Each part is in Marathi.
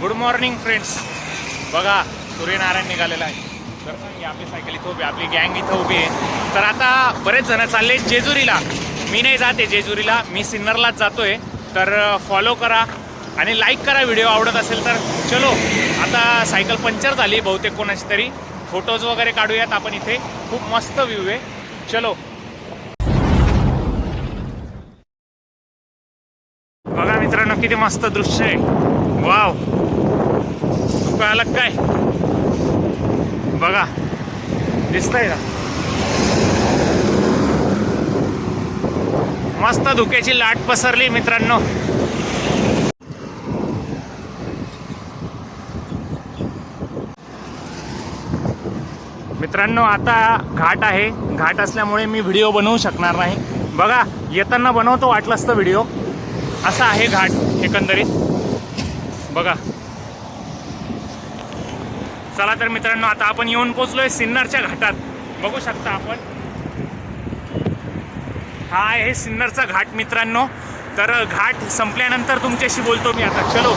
Good morning friends. बघा सूर्यनारायण निघालेला आहे. तर ही आपली सायकल इथं उभी, आपली गँग इथं उभी आहे. तर आता बरेच जण चालले जेजुरीला. मी नाही जाते जेजुरीला, मी सिन्नरलाच जातोय. तर फॉलो करा आणि लाईक करा व्हिडिओ आवडत असेल तर. चलो आता सायकल पंक्चर झाली बहुतेक कोणाची तरी. फोटोज वगैरे काढूयात आपण. इथे खूप मस्त व्ह्यू आहे. चलो बघा मित्रांनो किती मस्त दृश्य आहे. वाव, काय अलग काय बघा, दिसतंय का? मस्त धुक्याची लाट पसरली मित्रांनो. मित्रांनो आता घाट आहे. घाट असल्यामुळे मी व्हिडिओ बनवू शकणार नाही. बघा येताना बनवतो वाटलं असतं व्हिडिओ. असा आहे घाट एकंदरीत बघा. चला तर मित्रांनो आता आपण येऊन पोचलोय सिन्नरच्या घाटात. बघू शकता आपण, हा आहे सिन्नरचा घाट मित्रांनो. तर घाट संपल्यानंतर तुमच्याशी बोलतो मी आता. चलो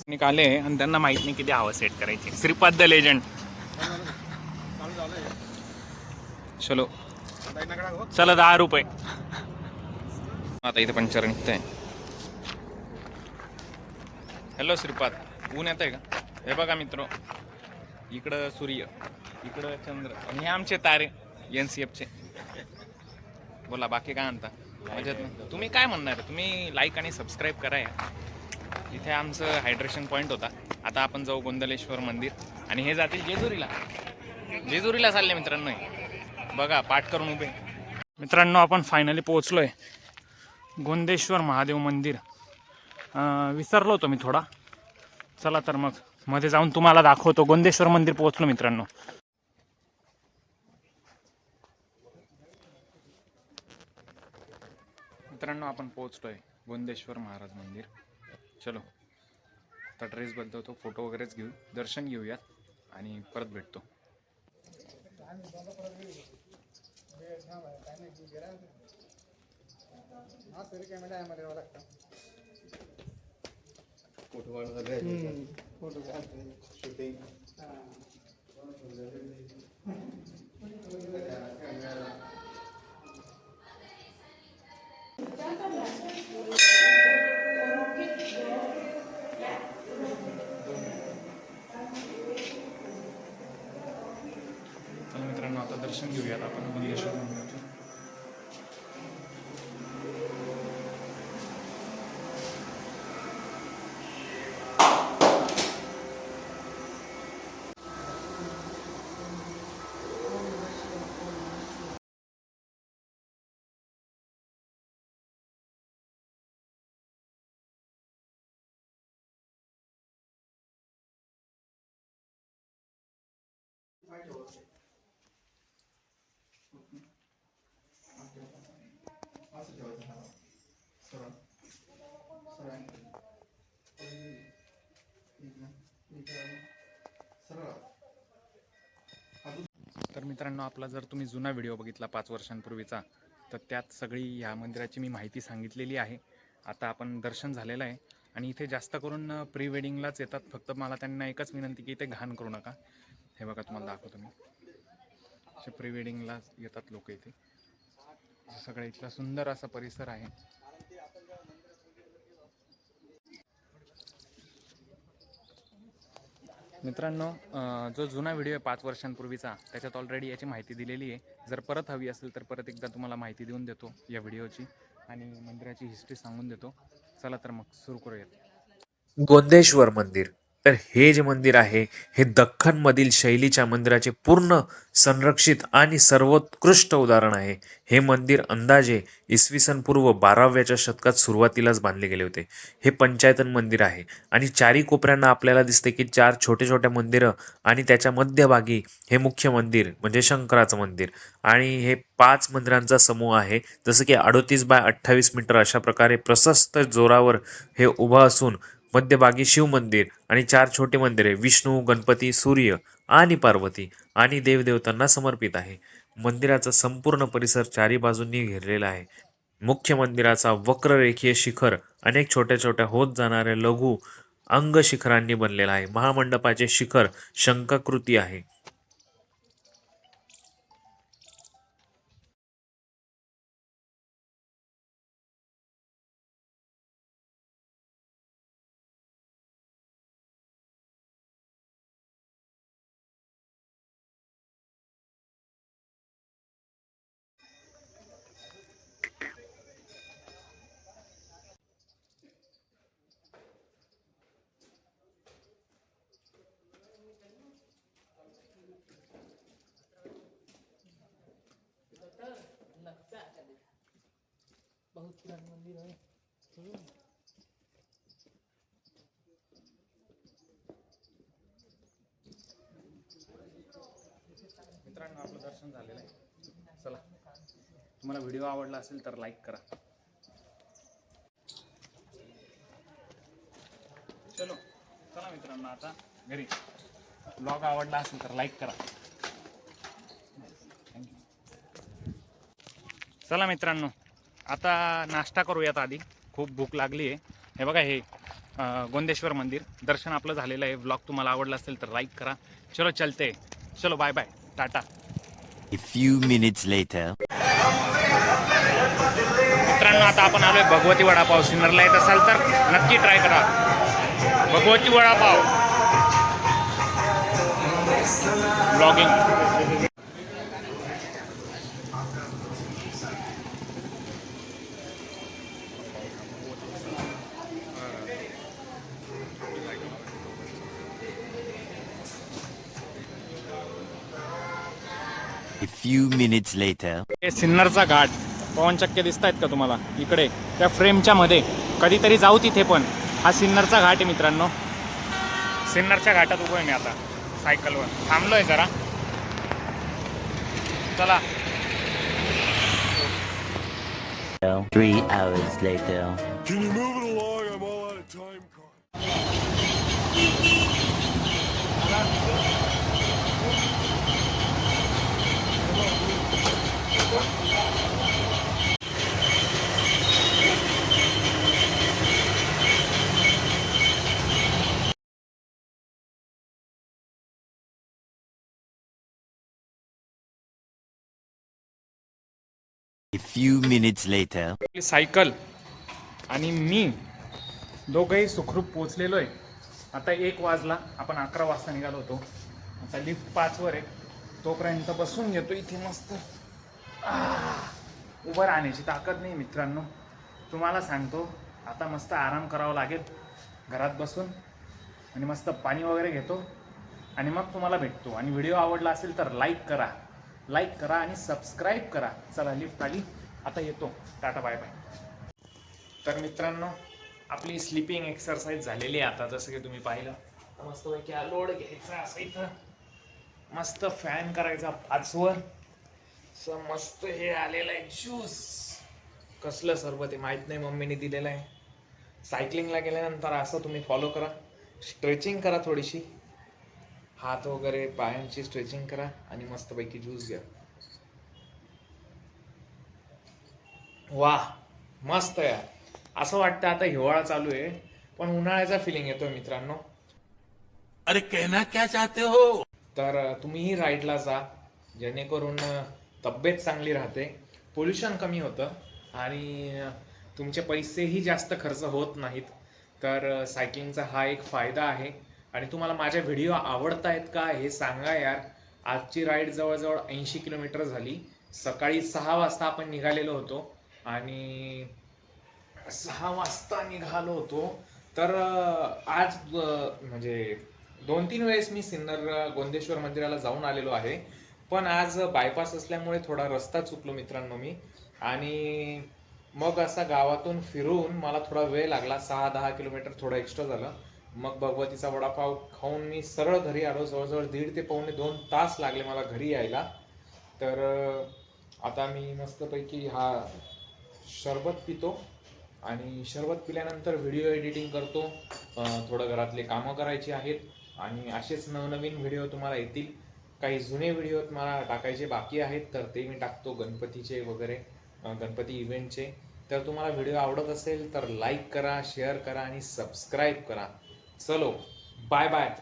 निकाले आणि त्यांना माहित नाही किती हवा सेट करायची. Shripad the legend. चलो चला 10 रुपये. आता इथे पंक्चर निघतंय. हॅलो श्रीपाद, ऊन येत आहे का? हे बघा मित्र, इकडं सूर्य, इकडं चंद्र आणि हे आमचे तारे NCFचे. बोला बाकी काय म्हणता? मजेत ना? तुम्ही काय म्हणणार? तुम्ही लाईक आणि सबस्क्राईब करा या. इथे आमचं हायड्रेशन पॉईंट होता. आता आपण जाऊ गोंदलेश्वर मंदिर आणि हे जातील जेजुरीला. जेजुरीला चालले मित्रांनो. बघा पाठ करून उभे. मित्रांनो आपण फायनली पोहोचलोय गोंदेश्वर महादेव मंदिर. विसरलो होतो मी थोडा. चला तर मग मध्ये जाऊन तुम्हाला दाखवतो. गोंदेश्वर मंदिर पोहोचलो मित्रांनो. मित्रांनो आपण पोहोचलोय गोंदेश्वर महाराज मंदिर. चलो आता ड्रेस बदलवतो, फोटो वगैरेच घेऊ, दर्शन घेऊयात आणि परत भेटतो. मित्रांनो आता दर्शन घेऊयात आपण गोंदेश्वर मंदिराचं. तर मित्रांनो आपला जर तुम्ही जुना व्हिडिओ बघितला 5 वर्षांपूर्वीचा, तर त्यात सगळी ह्या मंदिराची मी माहिती सांगितलेली आहे. आता आपण दर्शन झालेलं आहे आणि इथे जास्त करून प्री वेडिंगलाच येतात. फक्त मला त्यांना एकच विनंती की इथे घाण करू नका. हे बघा तुम्हाला दाखवतो मी. असे प्री वेडिंगला येतात लोक इथे. सगळ्या इथला सुंदर असा परिसर आहे. मित्रांनो जो जुना व्हिडिओ आहे 5 वर्षांपूर्वीचा, त्याच्यात ऑलरेडी याची माहिती दिलेली आहे. जर परत हवी असेल तर परत एकदा तुम्हाला माहिती देऊन देतो या व्हिडिओची आणि मंदिराची हिस्ट्री सांगून देतो. चला तर मग सुरू करूयात. गोंदेश्वर मंदिर. तर हे जे मंदिर आहे हे दख्खनमधील शैलीच्या मंदिराचे पूर्ण संरक्षित आणि सर्वोत्कृष्ट उदाहरण आहे. हे मंदिर अंदाजे इसवी सन पूर्व 12व्या शतकात सुरुवातीलाच बांधले गेले होते. हे पंचायतन मंदिर आहे आणि चारी कोपऱ्यांना आपल्याला दिसते की 4 छोटे छोटे मंदिरं आणि त्याच्या मध्यभागी हे मुख्य मंदिर म्हणजे शंकराचं मंदिर. आणि हे 5 मंदिरांचा समूह आहे. जसं की 38 बाय 28 मीटर अशा प्रकारे प्रशस्त जोरावर हे उभं असून मध्यभागी शिव मंदिर आणि 4 छोटी मंदिरे विष्णू, गणपती, सूर्य आणि पार्वती आणि देवदेवतांना समर्पित आहे. मंदिराचा संपूर्ण परिसर चारी बाजूंनी घेरलेला आहे. मुख्य मंदिराचा वक्ररेखीय शिखर अनेक छोट्या छोट्या होत जाणाऱ्या लघु अंग शिखरांनी बनलेला आहे. महामंडपाचे शिखर शंखाकृती आहे. मित्रांनो, आपलं दर्शन झालेलं आहे. चला, तुम्हाला व्हिडिओ आवडला असेल तर लाईक करा. चलो, चला मित्रांनो, आता घरी. ब्लॉग आवडला असेल तर लाईक करा. चला मित्रांनो, आता नाश्ता करूयात. आधी खूप भूक लागली आहे. हे बघा, हे गोंदेश्वर मंदिर दर्शन आपलं झालेलं आहे. ब्लॉग तुम्हाला आवडला असेल तर लाईक करा. चलो चलते. चलो, bye bye, tata. A few minutes later. मित्रांनो, आता आपण आलोय भगवती वडापाव. सिन्नरला येत असाल तर नक्की ट्राय करा Bhagwati vada pav. Blogging. A few minutes later. हे सिन्नरचा घाट. पवनचक्क्या दिसत आहेत का तुम्हाला इकडे त्या फ्रेमच्या मध्ये? कधीतरी जाऊ तिथे. पण हा सिन्नरचा घाट आहे मित्रांनो. सिन्नरच्या घाटात उभं आहे मी आता सायकलवर. थांबलोय जरा. चला. 3 hours later. Can you move it along? I'm all out of time. A few minutes later. Cycle आणि मी दोघंही सुखरूप पोचलेलो आहे. आता 1 वाजला. आपण 11 वाजता निघालो होतो. आता लिफ्ट 5 वर आहे. तोपर्यंत बसून घेतो इथे मस्त. उभं राहण्याची ताकद नाही मित्रांनो. तुम्हाला सांगतो, आता मस्त आराम करावा लागेल घरात बसून. आणि मस्त पाणी वगैरे घेतो आणि मग तुम्हाला भेटतो. आणि व्हिडिओ आवडला असेल तर लाईक करा आणि सबस्क्राईब करा. चला, लिफ्ट आली. आता येतो. Tata, bye bye. तर मित्रांनो, आपली स्लीपिंग एक्सरसाइज झालेली आहे आता. जसं की तुम्ही पाहिलं, मस्त पैकी लोड घ्यायचा असं इथं. मस्त फॅन करायचा 5 वर. मस्त हे आलेलं आहे ज्यूस. कसलं सरबत आहे माहीत नाही, मम्मीने दिलेलं आहे. सायकलिंगला गेल्यानंतर असं तुम्ही फॉलो करा. स्ट्रेचिंग करा थोडीशी. हात वगैरे पायांची स्ट्रेचिंग करा आणि मस्तपैकी ज्यूस घ्या. वाह, मस्त यार. असं वाटतं आता हिवाळा चालू आहे पण उन्हाळ्याचा फिलिंग येतोय मित्रांनो. अरे कहना क्या चाहते हो? तर तुम्हीही राईडला जा, जेणेकरून तब्येत चांगली राहते, पोल्युशन कमी होतं आणि तुमचे पैसेही जास्त खर्च होत नाहीत. तर सायकलिंगचा हा एक फायदा आहे. आणि तुम्हाला माझे व्हिडिओ आवडतायत का हे सांगा यार. आजची राईड जवळजवळ 80 किलोमीटर झाली. सकाळी 6 वाजता आपण निघालेलो होतो आणि 6 वाजता निघालो होतो. तर आज म्हणजे 2-3 वेळेस मी सिन्नर गोंदेश्वर मंदिराला जाऊन आलेलो आहे. पण आज बायपास असल्यामुळे थोडा रस्ता चुकलो मित्रांनो मी. आणि मग असा गावातून फिरून मला थोडा वेळ लागला. 6-10 किलोमीटर थोडं एक्स्ट्रा झालं. मग भगवतीचा वडापाव खाऊन मी सरळ घरी आलो. जवळजवळ 1.5 ते पावणे 2 तास लागले मला घरी यायला. तर आता मी मस्तपैकी हा शरबत पितो आणि शरबत पिल्यानंतर व्हिडिओ एडिटिंग करतो. थोडं घरातले कामं करायची आहेत आणि असेच नवनवीन व्हिडिओ तुम्हाला येतील. काही जुने व्हिडिओ मला टाकायचे बाकी आहेत तर ते मी टाकतो गणपतीचे वगैरे, गणपती इव्हेंटचे. तर तुम्हाला व्हिडिओ आवडत असेल तर लाईक करा, शेअर करा आणि सबस्क्राईब करा. चलो बाय बाय.